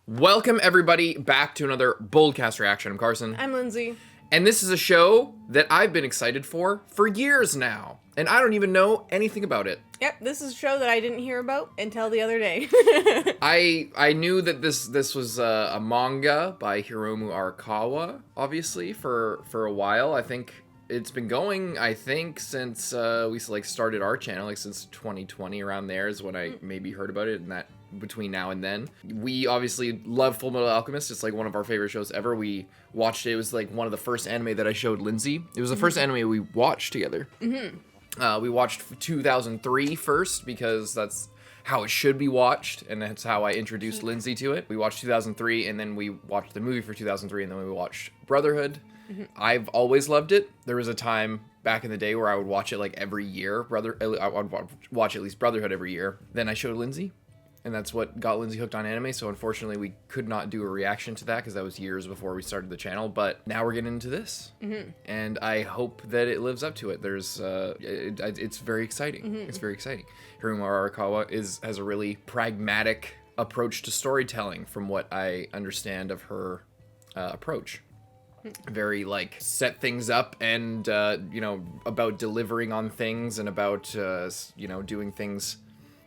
Welcome, everybody, back to another BOLDcast reaction. I'm Carson. I'm Lindsay. And this is a show that I've been excited for years now. And I don't even know anything about it. Yep, this is a show that I didn't hear about until the other day. I knew that this was a manga by Hiromu Arakawa, obviously, for a while. I think it's been going, since we started our channel, since 2020, around there is when I maybe heard about it, and that between now and then. We obviously love Fullmetal Alchemist. It's one of our favorite shows ever. We watched it. It was one of the first anime that I showed Lindsay. It was the first anime we watched together. We watched 2003 first because that's how it should be watched, and that's how I introduced Lindsay to it. We watched 2003, and then we watched the movie for 2003, and then we watched Brotherhood. I've always loved it. There was a time back in the day where I would watch it every year. I would watch at least Brotherhood every year. Then I showed Lindsay, and that's what got Lindsay hooked on anime. So unfortunately, we could not do a reaction to that because that was years before we started the channel. But now we're getting into this, and I hope that it lives up to it. It's very exciting. It's very exciting. Hiromu Arakawa has a really pragmatic approach to storytelling, from what I understand of her approach. Very set things up and about delivering on things and about doing things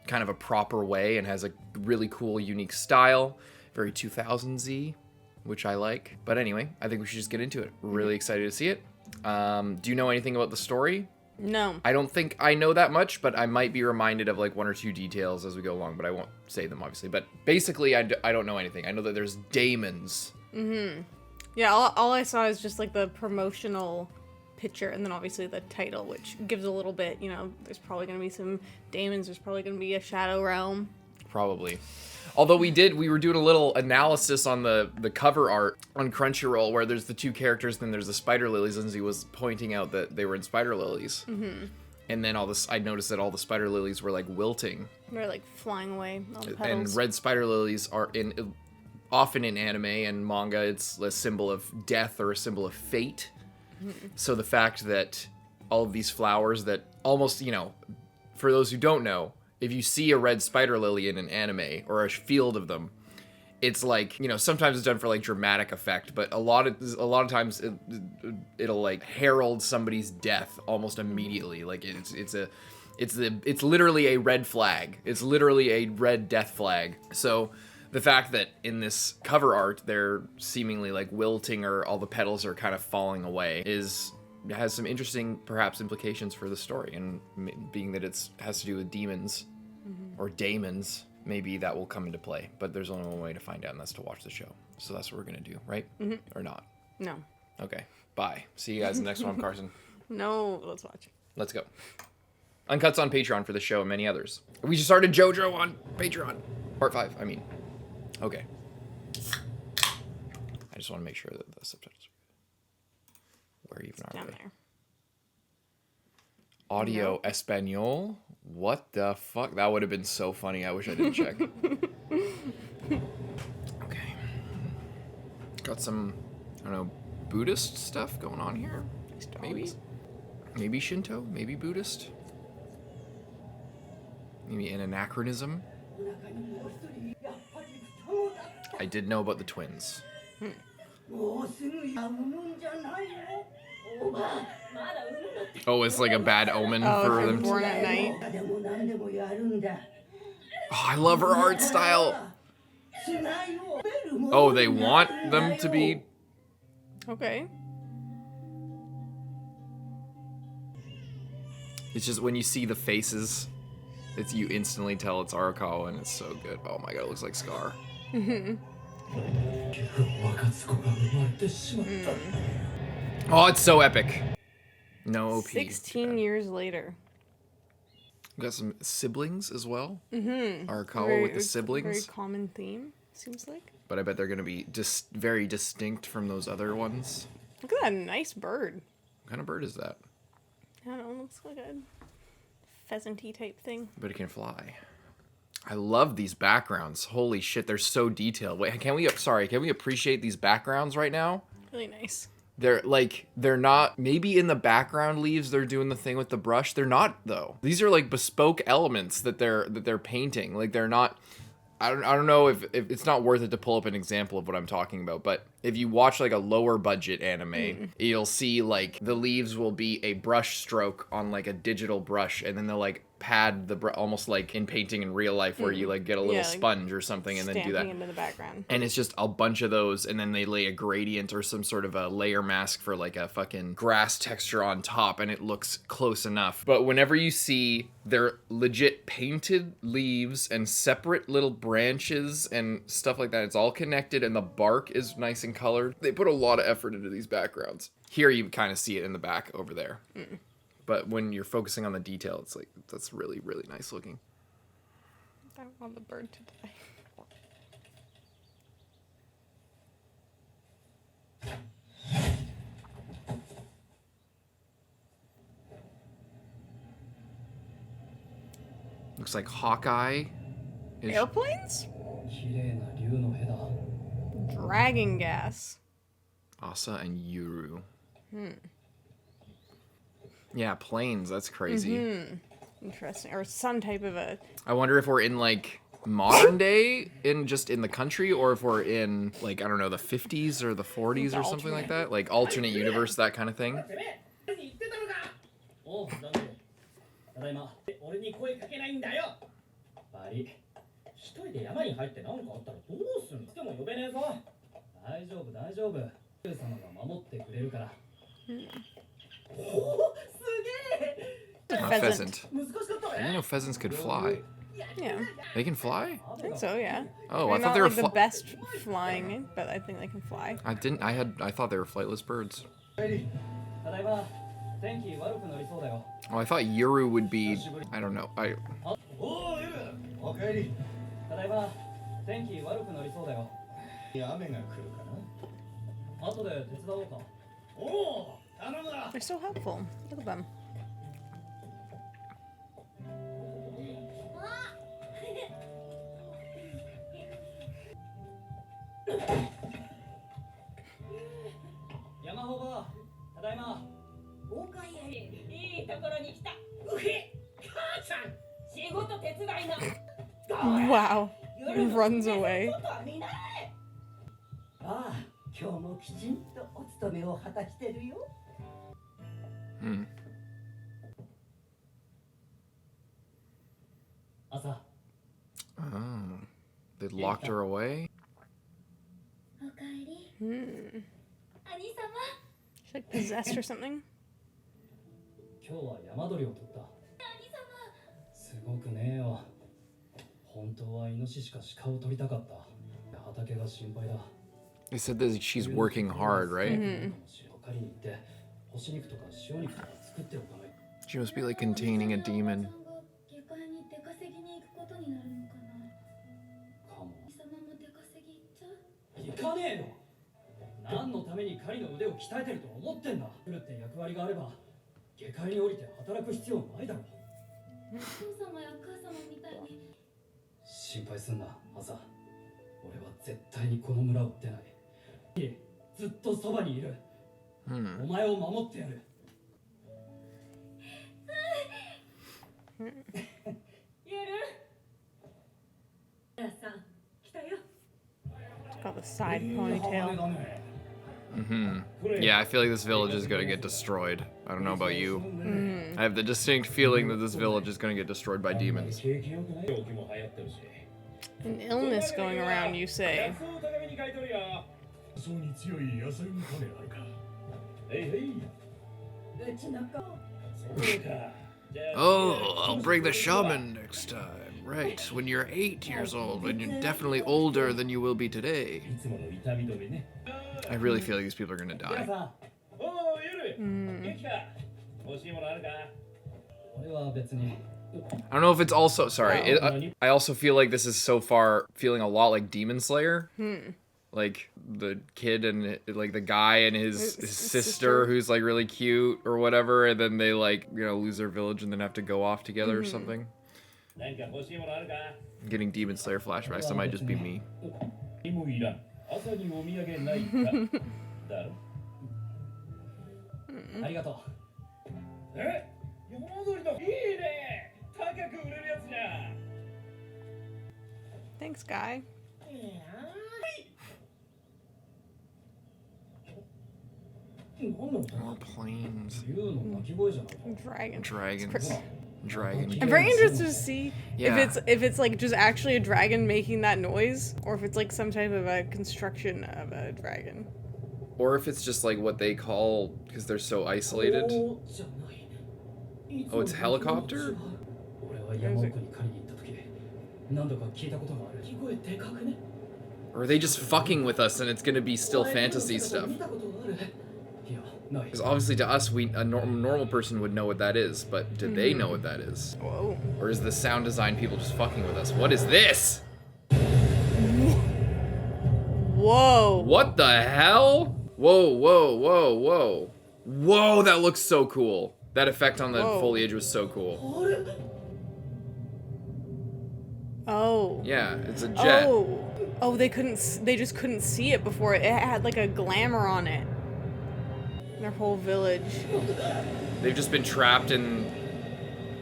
kind of a proper way, and has a really cool, unique style, very 2000s-y, which I like. But anyway, I think we should just get into it. We're really excited to see it. Do you know anything about the story? No. I don't think I know that much, but I might be reminded of one or two details as we go along, but I won't say them, obviously. But basically, I don't know anything. I know that there's Daemons. Yeah, all I saw is just the promotional picture, and then obviously the title, which gives a little bit, there's probably going to be some Daemons, there's probably going to be a Shadow Realm. Probably. Although we were doing a little analysis on the cover art on Crunchyroll, where there's the two characters, then there's the spider lilies. Lindsay was pointing out that they were in spider lilies. And then I noticed that all the spider lilies were wilting. They're flying away, all the petals. And red spider lilies are often in anime and manga, it's a symbol of death or a symbol of fate. So the fact that all of these flowers that almost, for those who don't know, if you see a red spider lily in an anime or a field of them, it's sometimes it's done for dramatic effect, but a lot of times it'll herald somebody's death almost immediately. It's literally a red flag. It's literally a red death flag. So the fact that in this cover art they're seemingly wilting, or all the petals are kind of falling away, has some interesting perhaps implications for the story, and being that it has to do with demons or Daemons, maybe that will come into play. But there's only one way to find out, and that's to watch the show. So that's what we're gonna do, right? Or not? No. Okay, bye. See you guys in the next one. I'm Carson. No, let's watch. Let's go. Uncuts on Patreon for the show and many others. We just started JoJo on Patreon. Part 5, I mean. Okay. I just want to make sure that the subtitles are good. Where even are Down they? there. Audio Espanol? What the fuck? That would have been so funny. I wish I didn't check. Okay. Got some, I don't know, Buddhist stuff going on here? Maybe? Maybe Shinto? Maybe Buddhist? Maybe an anachronism? I did know about the twins. Oh, it's a bad omen for them. Born at night. Oh, I love her art style. Oh, they want them to be. Okay. It's just when you see the faces, you instantly tell it's Arakawa, and it's so good. Oh my god, it looks like Scar. Oh, it's so epic. No OP. 16 years later. We got some siblings as well. Arakawa with the siblings. Very common theme, seems like. But I bet they're going to be just very distinct from those other ones. Look at that nice bird. What kind of bird is that? I don't know, it looks like a pheasant-y type thing. But it can fly. I love these backgrounds. Holy shit, they're so detailed. Wait, can we appreciate these backgrounds right now? Really nice. They're not, maybe in the background leaves they're doing the thing with the brush. They're not though. These are bespoke elements that they're painting. They're not I don't know if it's not worth it to pull up an example of what I'm talking about, but if you watch like a lower budget anime, you'll see like the leaves will be a brush stroke on like a digital brush, and then they'll like pad the almost like in painting in real life where you like get a little sponge or something and then do that into the background. And it's just a bunch of those, and then they lay a gradient or some sort of a layer mask for like a fucking grass texture on top, and it looks close enough. But whenever you see they're legit painted leaves and separate little branches and stuff like that, it's all connected and the bark is nice and colored. They put a lot of effort into these backgrounds. Here you kind of see it in the back over there. But when you're focusing on the detail, it's like, that's really, really nice looking. I don't want the bird to die. Looks like Hawkeye. Airplanes? Dragon gas. Asa and Yuru. Yeah, planes. That's crazy. Interesting. Or some type of a... I wonder if we're in, like, modern day, in the country, or if we're in, like, I don't know, the 50s or the 40s or something like that. Like, alternate universe, that kind of thing. A pheasant. I didn't know pheasants could fly. Yeah. They can fly? I think so, yeah. Oh, They're I thought not they were like the best flying, but I think they can fly. I thought they were flightless birds. Oh, I thought Yuru would be, I don't know. They're so helpful. Look at them. Wow. He runs away. Oh, they locked her away? She's like possessed or something. They said that she's working hard, right? She must be like containing a demon. It's called the side ponytail. Yeah, I feel like this village is gonna get destroyed. I don't know about you. I have the distinct feeling that this village is gonna get destroyed by demons. An illness going around, you say. Oh, I'll bring the shaman next time. Right, when you're 8 years old, and you're definitely older than you will be today. I really feel like these people are gonna die. I don't know if it's also, sorry, I also feel like this is so far feeling a lot like Demon Slayer. Like the kid and like the guy and his sister who's like really cute or whatever, and then they like, you know, lose their village and then have to go off together or something. I'm getting Demon Slayer flashbacks, that might just be me. Thanks, guy. More planes. Dragons. Dragon. I'm very interested to see Yeah. if it's like just actually a dragon making that noise, or if it's like some type of a construction of a dragon. Or if it's just like what they call, because they're so isolated. Oh, it's a helicopter? Or are they just fucking with us and it's gonna be still fantasy stuff? Because obviously to us, a normal person would know what that is, but do they know what that is? Whoa. Or is the sound design people just fucking with us? What is this? Whoa. What the hell? Whoa, whoa, whoa, whoa. Whoa, that looks so cool. That effect on the foliage was so cool. Oh. Yeah, it's a jet. Oh, they just couldn't see it before. It had like a glamour on it. Their whole village. They've just been trapped in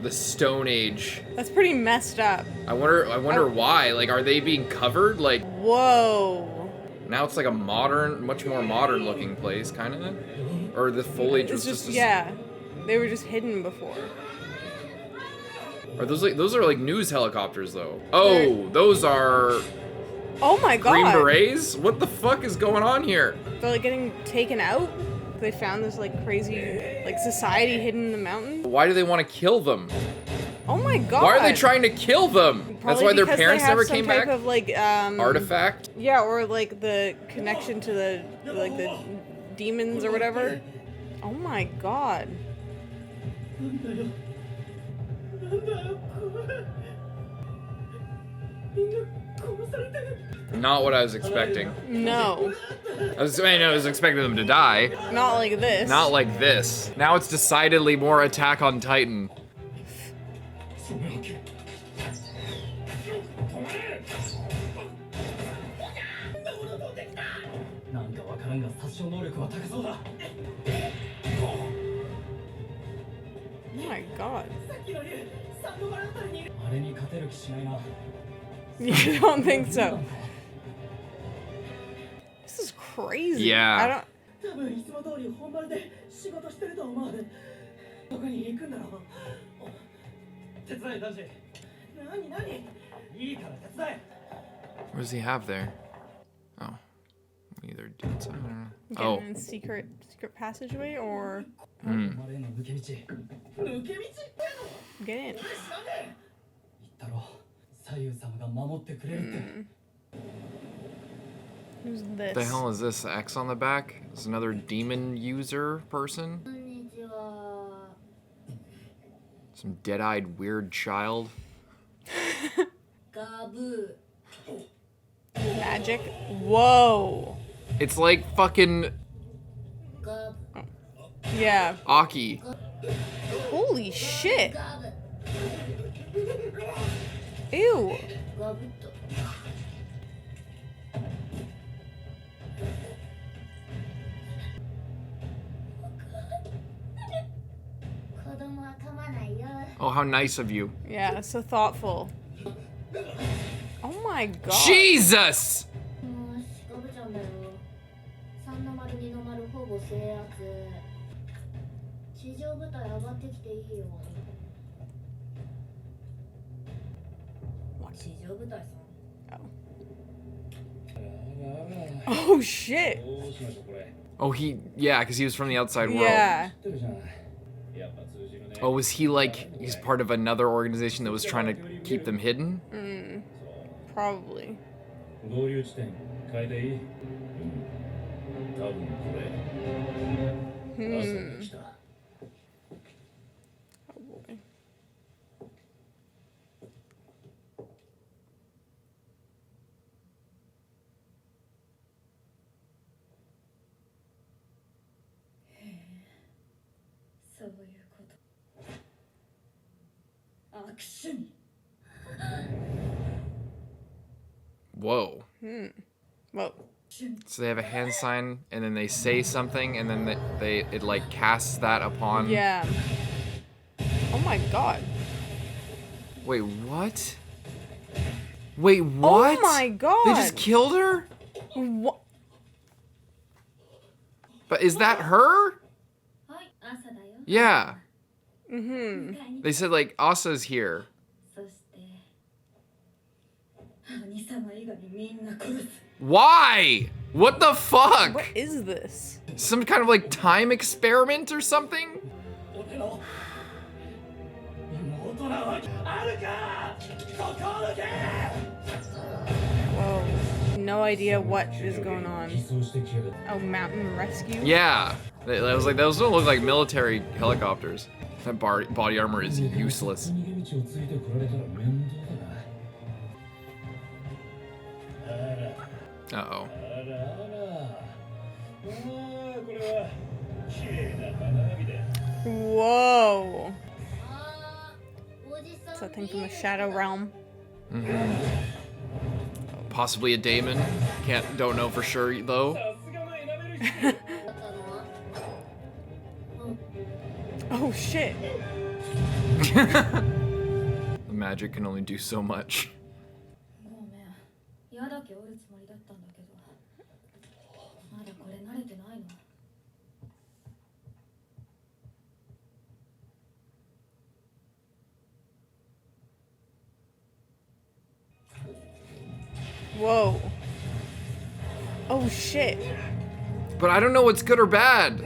the Stone Age. That's pretty messed up. I wonder why. Like, are they being covered? Like, whoa. now it's like a modern, much more modern looking place, kind of. Or the foliage was just yeah. They were just hidden before. Are those are like news helicopters though? Oh, those are. Oh my god. Green Berets? What the fuck is going on here? They're like getting taken out. They found this like crazy like society hidden in the mountain. Why do they want to kill them? Oh my god. Why are they trying to kill them? Probably that's why their parents they have never some came type back. Of, like, artifact. Yeah, or like the connection to the demons or whatever. Oh my god. Not what I was expecting. No. I was expecting them to die. Not like this. Not like this. Now it's decidedly more Attack on Titan. Oh my god. You don't think so? This is crazy. Yeah. I don't. What does he have there? Oh. Either doing something. I don't know. Getting in secret passageway or get in. Who's this? The hell is this? X on the back? Is another demon user person? Some dead-eyed weird child. Magic? Whoa. It's like fucking Yeah. Aki. Holy shit. Ew. Oh, how nice of you. Yeah, so thoughtful. Oh my god. Jesus! Oh shit. Oh, yeah, because he was from the outside world. Yeah. Oh, was he like, he's part of another organization that was trying to keep them hidden? Probably. Oh boy. Whoa. Whoa. So they have a hand sign, and then they say something, and then it like casts that upon. Yeah. Oh my god. Wait, what? Wait, what? Oh my god. They just killed her? What? But is that her? Yeah. Mm-hmm. They said, like, Asa's here. Why? What the fuck? What is this? Some kind of, like, time experiment or something? Whoa. No idea what is going on. Oh, mountain rescue? Yeah. I was like, those don't look like military helicopters. That body armor is useless. Uh-oh. Whoa. It's that thing from the Shadow Realm. Possibly a Daemon. Don't know for sure though. Oh shit. The magic can only do so much. Whoa. Oh shit. But I don't know what's good or bad.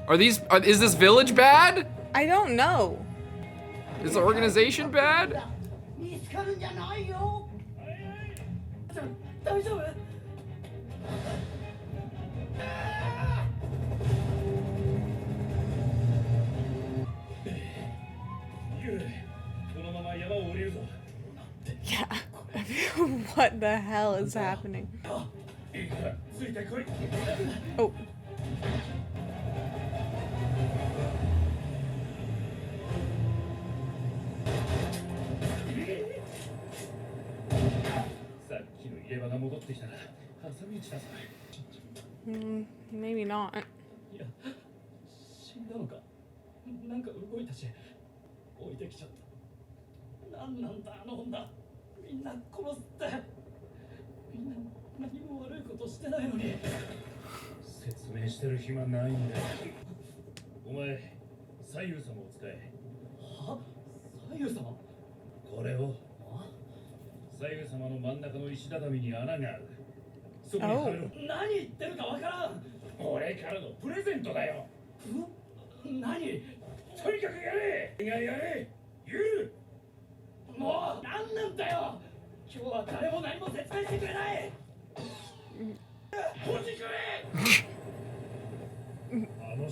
Is this village bad? I don't know. Is the organization bad? Yeah. What the hell is happening? Oh. Maybe not.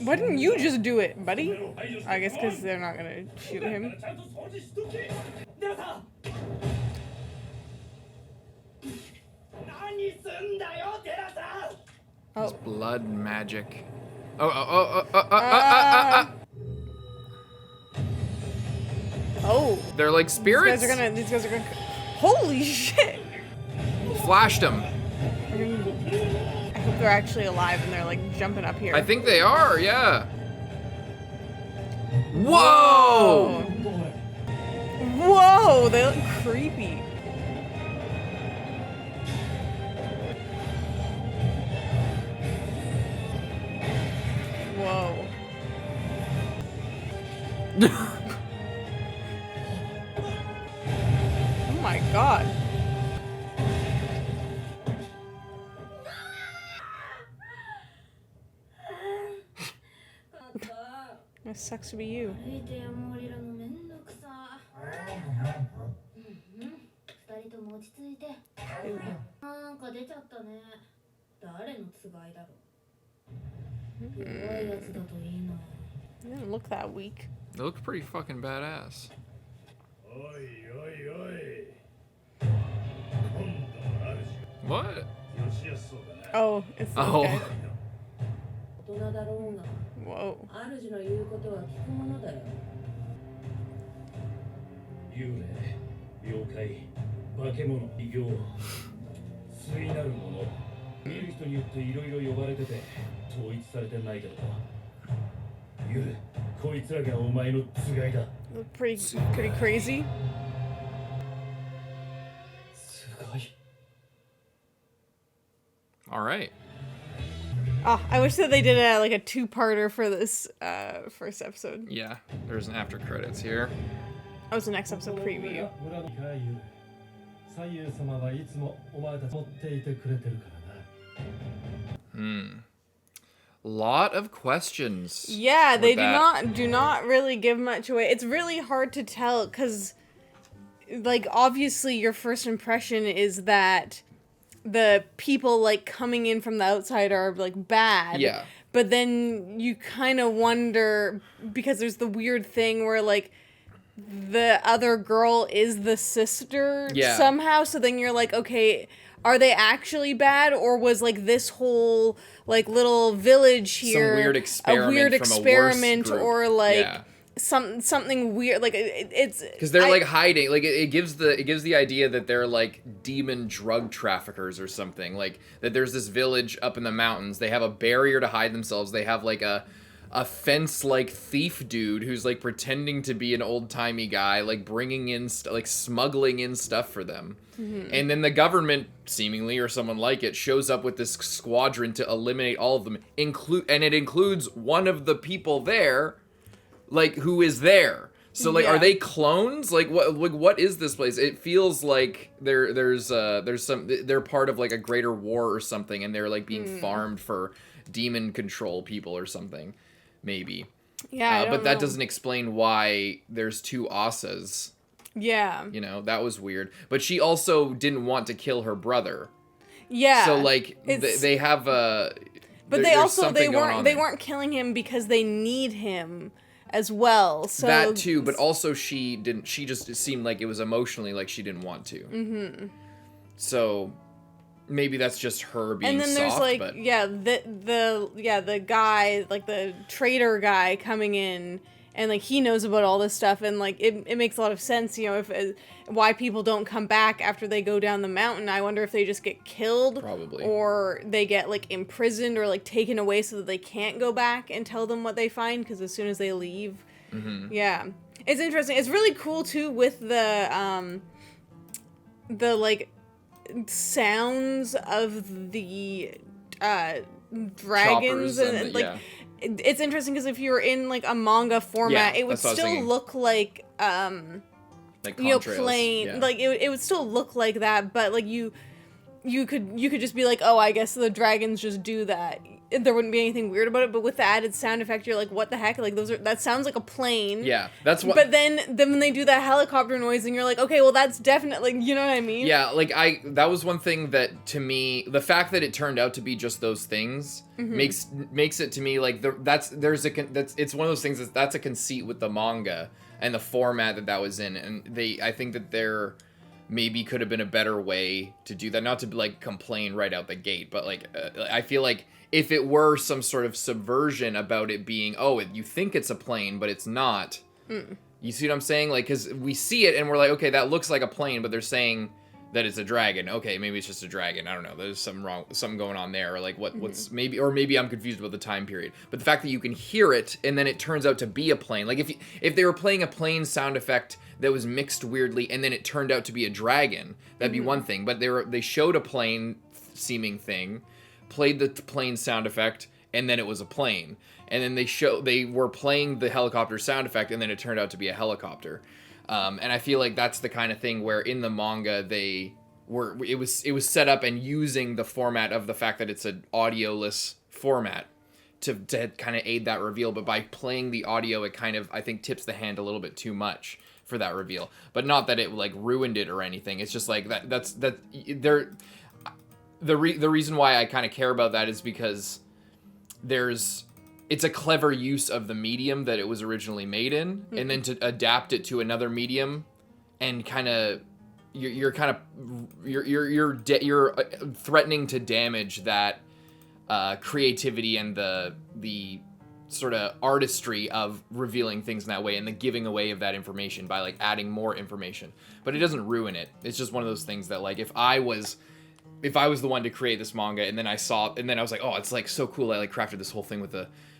Why didn't you just do it, buddy? I guess because they're not gonna shoot him. It's blood magic. Oh. Oh. They're like spirits? These guys are gonna. Holy shit! Flashed them. I hope they're actually alive and they're like jumping up here. I think they are, yeah. Whoa! Whoa, they look creepy. Whoa. Oh my god. It sucks to be you. They didn't look that weak. They look pretty fucking badass. What? Oh, it's the Oh. guy. Whoa. Look pretty crazy. All right. Oh, I wish that they did a two-parter for this first episode. Yeah, there's an after credits here. That was the next episode preview. Lot of questions. Yeah, they do not really give much away. It's really hard to tell because, like, obviously your first impression is that the people, like, coming in from the outside are, like, bad. Yeah. But then you kind of wonder, because there's the weird thing where, like, the other girl is the sister somehow. So then you're like, okay, are they actually bad? Or was, like, this whole, like, little village here some weird experiment from a worse group. or, like... something weird, like it's because they're like hiding, like it gives the idea that they're like demon drug traffickers or something, like that there's this village up in the mountains, they have a barrier to hide themselves, they have like a fence like thief dude who's like pretending to be an old-timey guy, like bringing in like smuggling in stuff for them. And then the government seemingly or someone like it shows up with this squadron to eliminate all of them, and it includes one of the people there, like, who is there. So, like, are they clones? Like, what is this place? It feels like there's they're part of, like, a greater war or something, and they're, like, being farmed for demon control people or something. Maybe. Yeah, but that doesn't explain why there's two Asas. Yeah. You know, that was weird. But she also didn't want to kill her brother. Yeah. So, like, they have a... But they weren't killing him because they need him as well. So that too, but also she just seemed like it was emotionally like she didn't want to. So maybe that's just her being soft. And then there's like but... the guy, like the trader guy coming in, and like he knows about all this stuff, and like it makes a lot of sense, you know, if why people don't come back after they go down the mountain. I wonder if they just get killed, probably, or they get like imprisoned or like taken away so that they can't go back and tell them what they find, because as soon as they leave, yeah, it's interesting. It's really cool too with the like sounds of the dragons and like. It's interesting because if you were in like a manga format, it would still look like plain, like it would still look like that, but like you could just be like, oh, I guess the dragons just do that. There wouldn't be anything weird about it, but with the added sound effect, you're like, what the heck? Like that sounds like a plane. Yeah, that's what. But then when they do that helicopter noise, and you're like, okay, well that's definitely, you know what I mean? Yeah, like that was one thing that to me, the fact that it turned out to be just those things makes it to me like it's one of those things that's a conceit with the manga and the format that was in, and I think that there maybe could have been a better way to do that, not to like complain right out the gate, but like I feel like if it were some sort of subversion about it being, you think it's a plane, but it's not. You see what I'm saying? Like, because we see it and we're like, okay, that looks like a plane, but they're saying that it's a dragon. Okay, maybe it's just a dragon. I don't know. There's something going on there. Or like what's maybe I'm confused about the time period. But the fact that you can hear it and then it turns out to be a plane. Like if they were playing a plane sound effect that was mixed weirdly and then it turned out to be a dragon, that'd be one thing. But they showed a plane seeming thing, played the plane sound effect, and then it was a plane. And then they were playing the helicopter sound effect, and then it turned out to be a helicopter. And I feel like that's the kind of thing where in the manga it was set up and using the format of the fact that it's an audioless format to kind of aid that reveal. But by playing the audio, it kind of, I think, tips the hand a little bit too much for that reveal. But not that it like ruined it or anything. It's just like the reason why I kind of care about that is because it's a clever use of the medium that it was originally made in, and then to adapt it to another medium, and kind of you're threatening to damage that creativity and the sort of artistry of revealing things in that way and the giving away of that information by like adding more information. But it doesn't ruin it. It's just one of those things that like if I was the one to create this manga and then I was like, oh, it's like so cool. I like crafted this whole thing with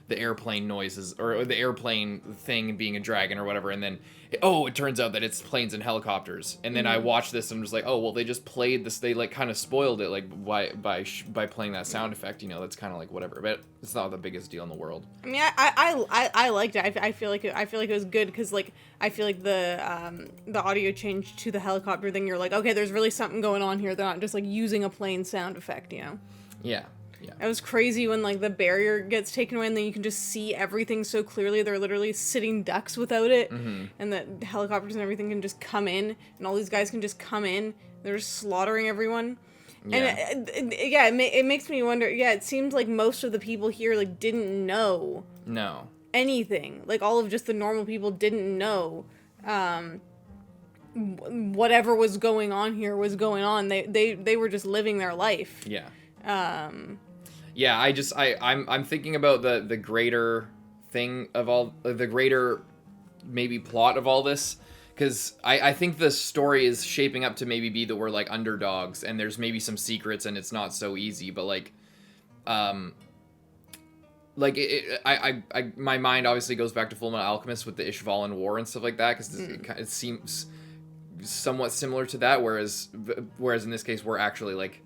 the airplane noises or the airplane thing being a dragon or whatever, and then it turns out that it's planes and helicopters. And then I watched this and I'm just like, oh well, they just played this. They like kind of spoiled it like by playing that sound effect. You know, that's kind of like whatever, but it's not the biggest deal in the world. I mean, I liked it. I feel like it was good because like I feel like the audio change to the helicopter thing. You're like, okay, there's really something going on here. They're not just like using a plain sound effect, you know? Yeah. Yeah. It was crazy when like the barrier gets taken away and then you can just see everything so clearly. They're literally sitting ducks without it, and the helicopters and everything can just come in, and all these guys can just come in. They're just slaughtering everyone. Yeah. And it makes me wonder. Yeah, it seems like most of the people here like didn't know anything. Like all of just the normal people didn't know. Whatever was going on here was going on. They were just living their life. Yeah. Yeah, I'm thinking about the greater thing of all, the greater maybe plot of all this, because I think the story is shaping up to maybe be that we're like underdogs and there's maybe some secrets and it's not so easy, but like my mind obviously goes back to Fullmetal Alchemist with the Ishvalan War and stuff like that, because it seems somewhat similar to that, whereas in this case we're actually like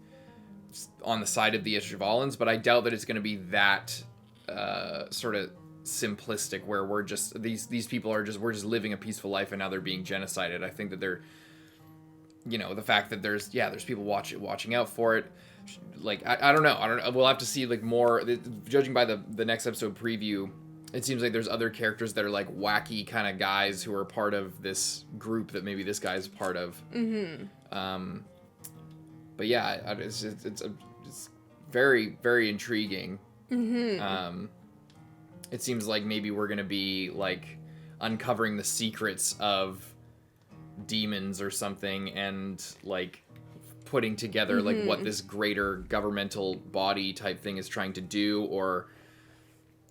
on the side of the Ishvalans, but I doubt that it's going to be that sort of simplistic where we're just these people are just, we're just living a peaceful life and now they're being genocided. I think that they're, you know, the fact that there's people watching out for it. Like I don't know, we'll have to see like more, judging by the next episode preview. It seems like there's other characters that are like wacky kind of guys who are part of this group that maybe this guy's part of. But yeah, it's very, very intriguing. It seems like maybe we're gonna be like uncovering the secrets of demons or something, and like putting together like what this greater governmental body type thing is trying to do, or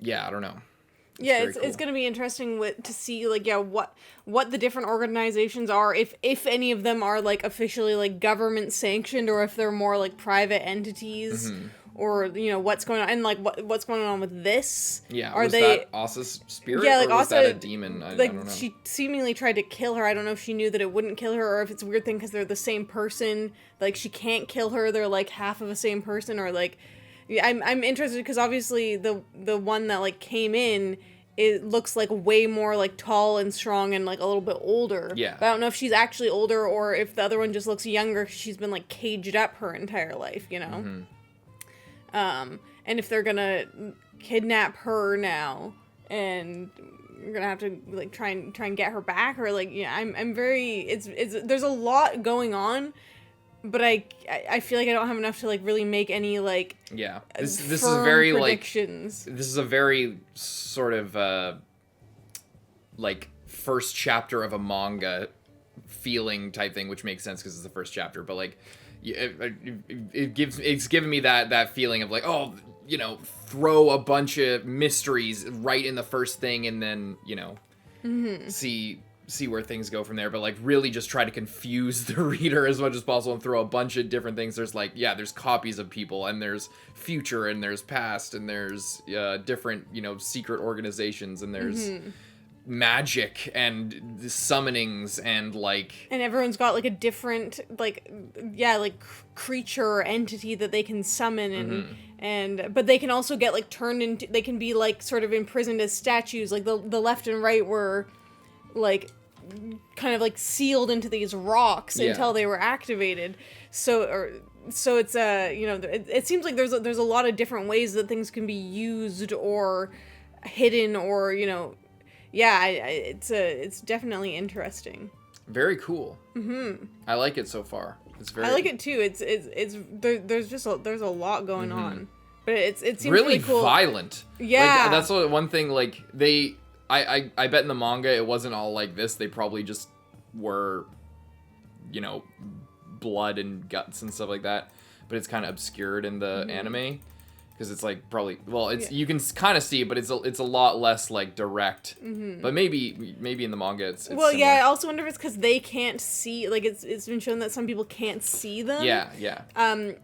I don't know. It's going to be interesting to see like what the different organizations are, if any of them are like officially like government sanctioned, or if they're more like private entities, or you know what's going on, and like what's going on with this. Are they that Asa's spirit? Yeah, like or was Asa, that a demon? I don't know. She seemingly tried to kill her. I don't know if she knew that it wouldn't kill her, or if it's a weird thing because they're the same person. Like she can't kill her. They're like half of the same person, or like. I'm interested because obviously the one that like came in, it looks like way more like tall and strong and like a little bit older. Yeah. But I don't know if she's actually older or if the other one just looks younger. She's been like caged up her entire life, you know. And if they're gonna kidnap her now and you're gonna have to like try and get her back, or like I'm very it's there's a lot going on. But I feel like I don't have enough to like really make any like this is very predictions. Like this is a very sort of like first chapter of a manga feeling type thing, which makes sense because it's the first chapter. But like it's giving me that feeling of like, oh, you know, throw a bunch of mysteries right in the first thing and then you know see where things go from there, but like really just try to confuse the reader as much as possible and throw a bunch of different things. There's like there's copies of people, and there's future, and there's past, and there's different, you know, secret organizations, and there's magic and summonings, and everyone's got like a different like creature or entity that they can summon, and but they can also get like turned into, they can be like sort of imprisoned as statues, like the left and right were like kind of like sealed into these rocks until they were activated. So it's you know, it seems like there's a lot of different ways that things can be used or hidden, or you know, it's definitely interesting. Very cool. I like it so far. I like it too. There's a lot going on, but it seems really cool. Violent. Yeah, like, that's one thing. Like I bet in the manga it wasn't all like this. They probably just were, you know, blood and guts and stuff like that. But it's kind of obscured in the anime. because it's like probably you can kind of see it, but it's a lot less like direct. But maybe in the manga it's well, similar. yeah. I also wonder if it's because they can't see. Like it's been shown that some people can't see them. Yeah.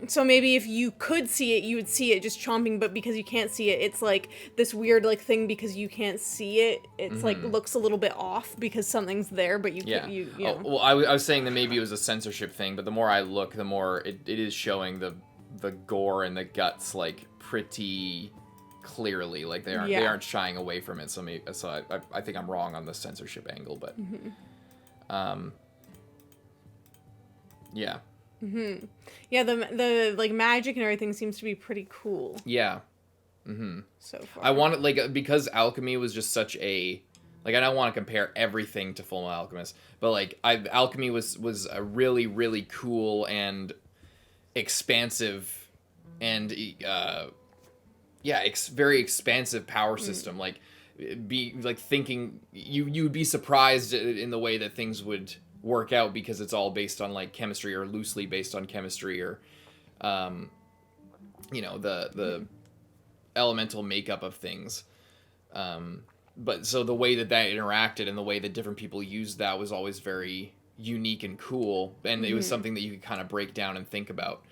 So maybe if you could see it, you would see it just chomping. But because you can't see it, it's like this weird like thing because you can't see it. It's like looks a little bit off because something's there, but you can't. You know. Well, I was saying that maybe it was a censorship thing, but the more I look, the more it is showing the gore and the guts like pretty clearly, like they aren't shying away from it. So I think I'm wrong on the censorship angle, but yeah. Yeah, the like magic and everything seems to be pretty cool. Yeah. So far. I wanted like because alchemy was just such a like I don't want to compare everything to Fullmetal Alchemist, but like alchemy was a really really cool and expansive and very expansive power system. Like be like thinking you would be surprised in the way that things would work out because it's all based on like chemistry or loosely based on chemistry or the elemental makeup of things. But so the way that interacted and the way that different people used that was always very unique and cool, and it was something that you could kind of break down and think about.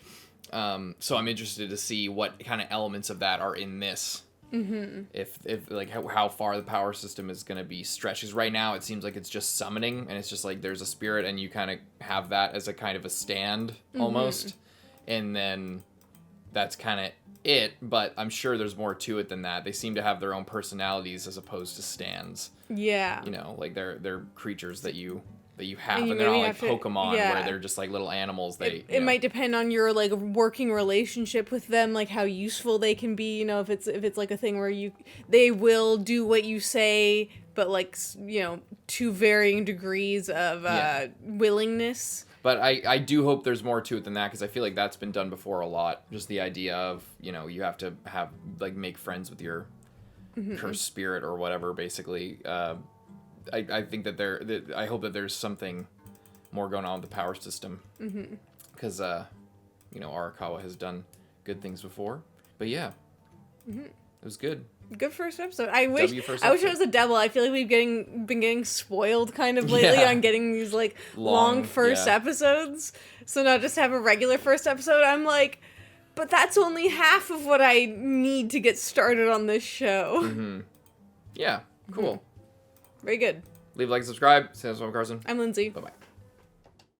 So I'm interested to see what kind of elements of that are in this. If like how far the power system is going to be stretched. Because right now it seems like it's just summoning, and it's just like there's a spirit, and you kind of have that as a kind of a stand almost, and then that's kind of it. But I'm sure there's more to it than that. They seem to have their own personalities as opposed to stands. Yeah. You know, like they're creatures that you have, and they're not like Pokemon where they're just like little animals. It might depend on your like working relationship with them, like how useful they can be. You know, if it's like a thing where they will do what you say, but like to varying degrees of willingness. But I do hope there's more to it than that, because I feel like that's been done before a lot. Just the idea of you have to have like make friends with your cursed spirit or whatever, basically. I think that I hope that there's something more going on with the power system, because Arakawa has done good things before. But yeah, it was good. Good first episode. I wish it was a double. I feel like we've been getting spoiled kind of lately on getting these like long first episodes. So now just have a regular first episode. I'm like, but that's only half of what I need to get started on this show. Yeah, cool. Very good. Leave a like, subscribe. Say I'm Carson. I'm Lindsay. Bye-bye.